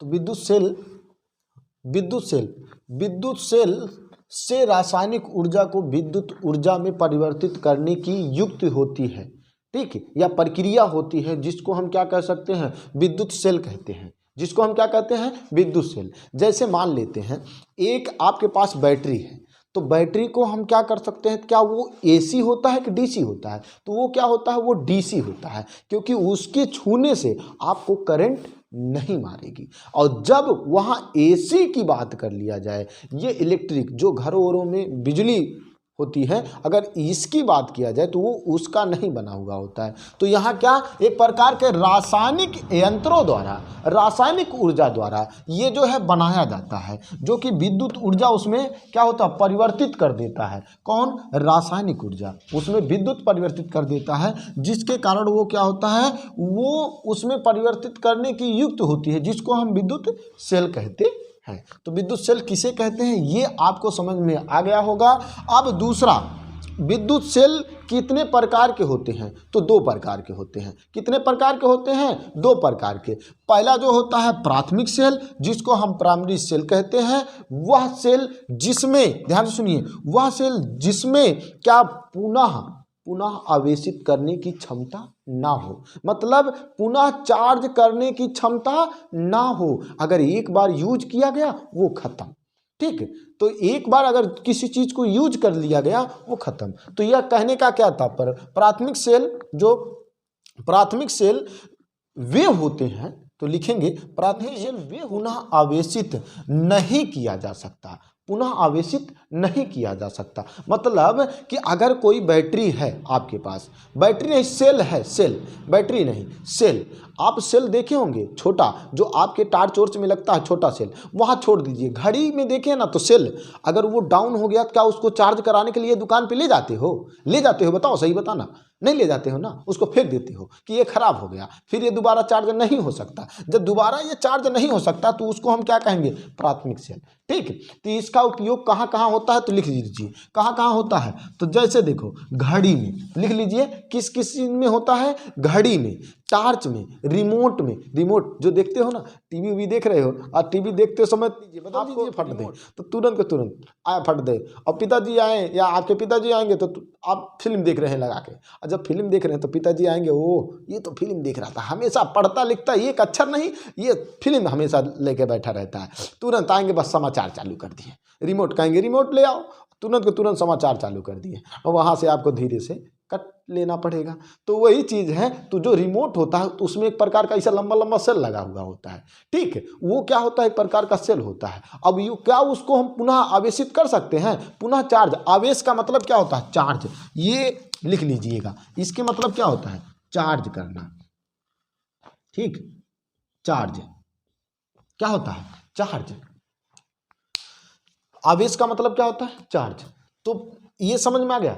तो विद्युत सेल से रासायनिक ऊर्जा को विद्युत ऊर्जा में परिवर्तित करने की युक्ति होती है, ठीक है, या प्रक्रिया होती है, जिसको हम क्या कह सकते हैं, विद्युत सेल कहते हैं, जिसको हम क्या कहते हैं, विद्युत सेल। जैसे मान लेते हैं एक आपके पास बैटरी है, तो बैटरी को हम क्या कर सकते हैं, क्या वो एसी होता है कि डीसी होता है, तो वो क्या होता है, वो डीसी होता है, क्योंकि उसके छूने से आपको करंट नहीं मारेगी। और जब वहाँ एसी की बात कर लिया जाए, ये इलेक्ट्रिक जो घरों वरों में बिजली होती है, अगर इसकी बात किया जाए तो वो उसका नहीं बना हुआ होता है। तो यहाँ क्या, एक प्रकार के रासायनिक यंत्रों द्वारा, रासायनिक ऊर्जा द्वारा ये जो है बनाया जाता है, जो कि विद्युत ऊर्जा उसमें क्या होता है, परिवर्तित कर देता है। कौन, रासायनिक ऊर्जा उसमें विद्युत परिवर्तित कर देता है, जिसके कारण वो क्या होता है, वो उसमें परिवर्तित करने की युक्त होती है, जिसको हम विद्युत सेल कहते हैं। तो विद्युत सेल किसे कहते हैं, ये आपको समझ में आ गया होगा। अब दूसरा, विद्युत सेल कितने प्रकार के होते हैं, तो 2 प्रकार के होते हैं। कितने प्रकार के होते हैं, 2 प्रकार के। पहला जो होता है प्राथमिक सेल, जिसको हम प्राइमरी सेल कहते हैं। वह सेल जिसमें, ध्यान से सुनिए, वह सेल जिसमें क्या पुनः आवेशित करने की क्षमता ना हो, मतलब पुनः चार्ज करने की क्षमता ना हो। अगर एक बार यूज किया गया वो खत्म, ठीक। तो एक बार अगर किसी चीज को यूज कर लिया गया वो खत्म। तो यह कहने का क्या तात्पर्य, प्राथमिक सेल वे होते हैं, तो लिखेंगे प्राथमिक सेल वे पुनः आवेशित नहीं किया जा सकता, पुनः आवेशित नहीं किया जा सकता। मतलब कि अगर कोई बैटरी है आपके पास, बैटरी नहीं सेल है, सेल, बैटरी नहीं सेल, आप सेल देखे होंगे छोटा, जो आपके टार्च वॉर्च में लगता है छोटा सेल, वहाँ छोड़ दीजिए। घड़ी में देखें ना, तो सेल अगर वो डाउन हो गया, क्या उसको चार्ज कराने के लिए दुकान पे ले जाते हो, बताओ, सही बताना, नहीं ले जाते हो ना, उसको फेंक देते हो कि ये खराब हो गया, फिर ये दोबारा चार्ज नहीं हो सकता। जब दोबारा ये चार्ज नहीं हो सकता तो उसको हम क्या कहेंगे, प्राथमिक सेल, ठीक। तो इसका उपयोग कहाँ कहाँ होता है, तो लिख लीजिए कहाँ कहाँ होता है। तो जैसे देखो, घड़ी में लिख लीजिए, किस किस चीज में होता है, घड़ी में, टार्च में, रिमोट में। रिमोट जो देखते हो ना, टीवी भी देख रहे हो, और टीवी देखते समय बता दीजिए फट दे, तो तुरंत के तुरंत आया फट दे, और पिताजी आए या आपके पिताजी आएंगे तो आप फिल्म देख रहे हैं लगा के, और जब फिल्म देख रहे हैं तो पिताजी आएंगे, ओ ये तो फिल्म देख रहा था, हमेशा पढ़ता लिखता एक अक्षर नहीं, ये फिल्म हमेशा लेके बैठा रहता है। तुरंत आएंगे, बस समाचार चालू कर दिए, रिमोट कहेंगे रिमोट ले आओ, तुरंत के तुरंत समाचार चालू कर दिए, और वहाँ से आपको धीरे से कट लेना पड़ेगा। तो वही चीज़ है, तो जो रिमोट होता है तो उसमें एक प्रकार का ऐसा लंबा लंबा सेल लगा हुआ होता है, ठीक है, वो क्या होता है, एक प्रकार का सेल होता है। अब यू क्या उसको हम पुनः आवेशित कर सकते हैं, पुनः चार्ज, आवेश का मतलब क्या होता है, चार्ज, ये लिख लीजिएगा, इसके मतलब क्या होता है, चार्ज करना, ठीक, चार्ज क्या होता है, चार्ज, आवेश का मतलब क्या होता है, चार्ज। तो ये समझ में आ गया,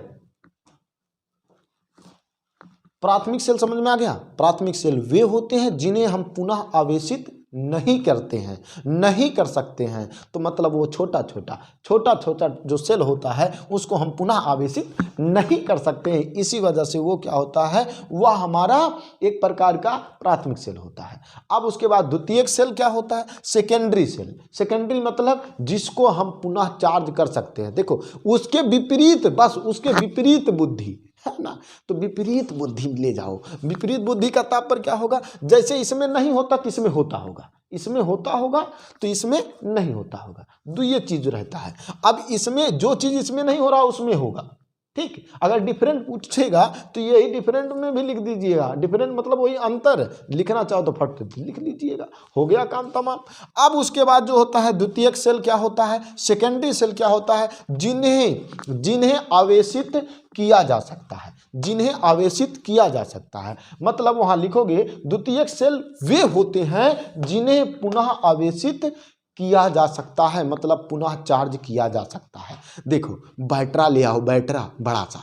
प्राथमिक सेल समझ में आ गया। प्राथमिक सेल वे होते हैं जिन्हें हम पुनः आवेशित नहीं करते हैं, नहीं कर सकते हैं। तो मतलब वो छोटा छोटा जो सेल होता है उसको हम पुनः आवेशित नहीं कर सकते हैं। इसी वजह से वो क्या होता है, वह हमारा एक प्रकार का प्राथमिक सेल होता है। अब उसके बाद द्वितीयक सेल क्या होता है, सेकेंडरी सेल। सेकेंडरी मतलब जिसको हम पुनः चार्ज कर सकते हैं। देखो उसके विपरीत, बस उसके विपरीत बुद्धि है ना, तो विपरीत बुद्धि ले जाओ। विपरीत बुद्धि का तात्पर्य क्या होगा, जैसे इसमें नहीं होता तो इसमें होता होगा, इसमें होता होगा तो इसमें नहीं होता होगा, तो ये चीज रहता है। अब इसमें जो चीज इसमें नहीं हो रहा उसमें होगा, ठीक। अगर डिफरेंट पूछेगा तो यही डिफरेंट में भी लिख दीजिएगा, डिफरेंट मतलब वही अंतर, लिखना चाहो तो फट लिख लीजिएगा, हो गया काम तमाम। अब उसके बाद जो होता है द्वितीयक सेल क्या होता है, सेकेंडरी सेल क्या होता है, जिन्हें आवेशित किया जा सकता है, जिन्हें आवेशित किया जा सकता है। मतलब वहां लिखोगे द्वितीयक सेल वे होते हैं जिन्हें पुनः आवेशित किया जा सकता है, मतलब पुनः चार्ज किया जा सकता है। देखो बैटरा ले आओ, बैटरा बड़ा सा,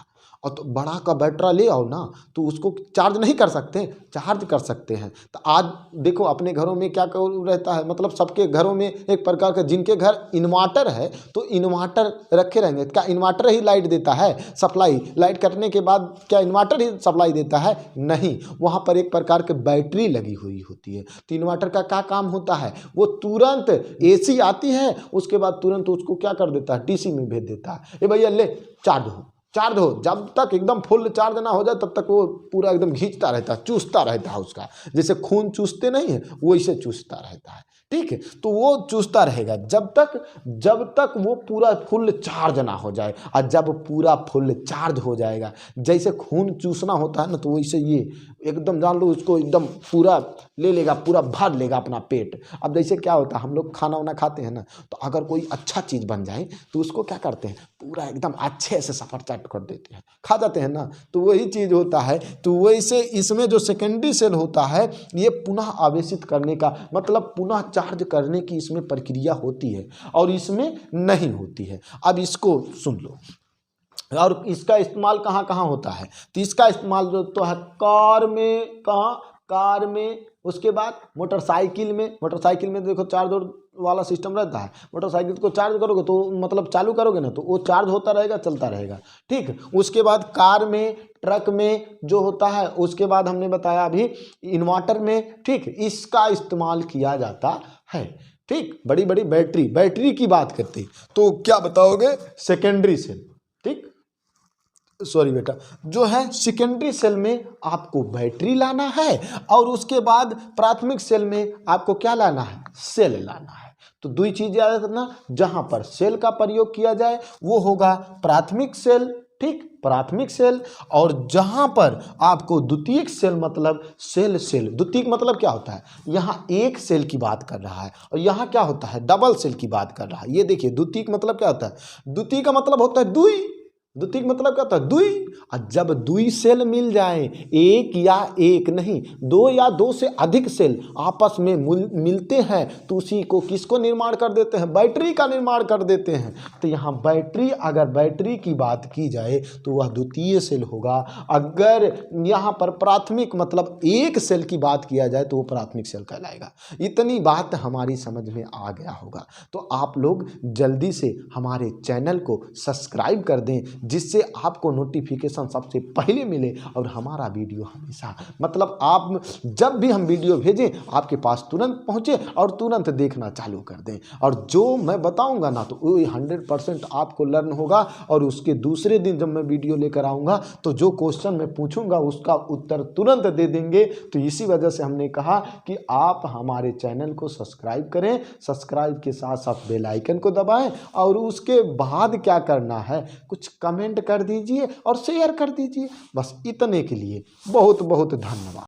और तो बड़ा का बैटरा ले आओ ना, तो उसको चार्ज नहीं कर सकते, चार्ज कर सकते हैं। तो आज देखो अपने घरों में क्या रहता है, मतलब सबके घरों में एक प्रकार का, जिनके घर इन्वर्टर है तो इन्वर्टर रखे रहेंगे। क्या इन्वर्टर ही लाइट देता है सप्लाई? लाइट कटने के बाद क्या इन्वर्टर ही सप्लाई देता है? नहीं, वहाँ पर एक प्रकार की बैटरी लगी हुई होती है। तो इन्वर्टर का क्या काम होता है, वो तुरंत एसी आती है उसके बाद तुरंत उसको क्या कर देता है, डीसी में भेज देता है। ए भैया ले चार्ज हो, चार्ज हो। जब तक एकदम फुल चार्ज ना हो जाए तब तक वो पूरा एकदम खींचता रहता है, चूसता रहता है उसका, जैसे खून चूसते नहीं है वैसे चूसता रहता है। ठीक है, तो वो चूसता रहेगा जब तक वो पूरा फुल चार्ज ना हो जाए। और जब पूरा फुल चार्ज हो जाएगा, जैसे खून चूसना होता है ना, तो वैसे ये एकदम जान लो उसको एकदम पूरा ले लेगा, पूरा भर लेगा अपना पेट। अब जैसे क्या होता है, हम लोग खाना वाना खाते हैं ना, तो अगर कोई अच्छा चीज़ बन जाए तो उसको क्या करते हैं, पूरा एकदम अच्छे से सफरचट कर देते हैं, खा जाते हैं ना। तो वही चीज़ होता है। तो वैसे इसमें जो सेकेंडरी सेल होता है, ये पुनः आवेशित करने का मतलब पुनः चार्ज करने की इसमें प्रक्रिया होती है, और इसमें नहीं होती है। अब इसको सुन लो, और इसका इस्तेमाल कहाँ कहाँ होता है। तो इसका इस्तेमाल जो तो है कार में, कहाँ, कार में, उसके बाद मोटरसाइकिल में। मोटरसाइकिल में देखो चार्जर वाला सिस्टम रहता है। मोटरसाइकिल को चार्ज करोगे तो मतलब चालू करोगे ना, तो वो चार्ज होता रहेगा, चलता रहेगा। ठीक, उसके बाद कार में, ट्रक में जो होता है, उसके बाद हमने बताया अभी इन्वर्टर में। ठीक, इसका इस्तेमाल किया जाता है। ठीक, बड़ी बड़ी बैटरी की बात करते हैं तो क्या बताओगे, सेकेंडरी सेल। ठीक, सॉरी बेटा, जो है सेकेंडरी सेल में आपको बैटरी लाना है, और उसके बाद प्राथमिक सेल में आपको क्या लाना है, सेल लाना है। तो दो ही चीजें याद रखना, जहां पर सेल का प्रयोग किया जाए वो होगा प्राथमिक सेल। ठीक, प्राथमिक सेल। और जहां पर आपको द्वितीयक सेल मतलब सेल द्वितीयक मतलब क्या होता है, यहाँ एक सेल की बात कर रहा है, और यहाँ क्या होता है, डबल सेल की बात कर रहा है। ये देखिए द्वितीयक मतलब क्या होता है, द्वितीयक का मतलब होता है दुई, द्वितीयक मतलब क्या होता है, दुई। और जब दुई सेल मिल जाए, एक या एक नहीं, दो या दो से अधिक सेल आपस में मिलते हैं, तो उसी को किसको निर्माण कर देते हैं, बैटरी का निर्माण कर देते हैं। तो यहाँ बैटरी, अगर बैटरी की बात की जाए तो वह द्वितीय सेल होगा। अगर यहाँ पर प्राथमिक मतलब एक सेल की बात किया जाए तो वो प्राथमिक सेल कहलाएगा। इतनी बात हमारी समझ में आ गया होगा। तो आप लोग जल्दी से हमारे चैनल को सब्सक्राइब कर दें, जिससे आपको नोटिफिकेशन सबसे पहले मिले, और हमारा वीडियो हमेशा मतलब आप जब भी हम वीडियो भेजें आपके पास तुरंत पहुंचे और तुरंत देखना चालू कर दें। और जो मैं बताऊंगा ना, तो वो 100% आपको लर्न होगा। और उसके दूसरे दिन जब मैं वीडियो लेकर आऊँगा तो जो क्वेश्चन मैं पूछूंगा उसका उत्तर तुरंत दे देंगे। तो इसी वजह से हमने कहा कि आप हमारे चैनल को सब्सक्राइब करें, सब्सक्राइब के साथ साथ बेल आइकन को दबाएं, और उसके बाद क्या करना है, कुछ कमेंट कर दीजिए और शेयर कर दीजिए। बस इतने के लिए बहुत बहुत धन्यवाद।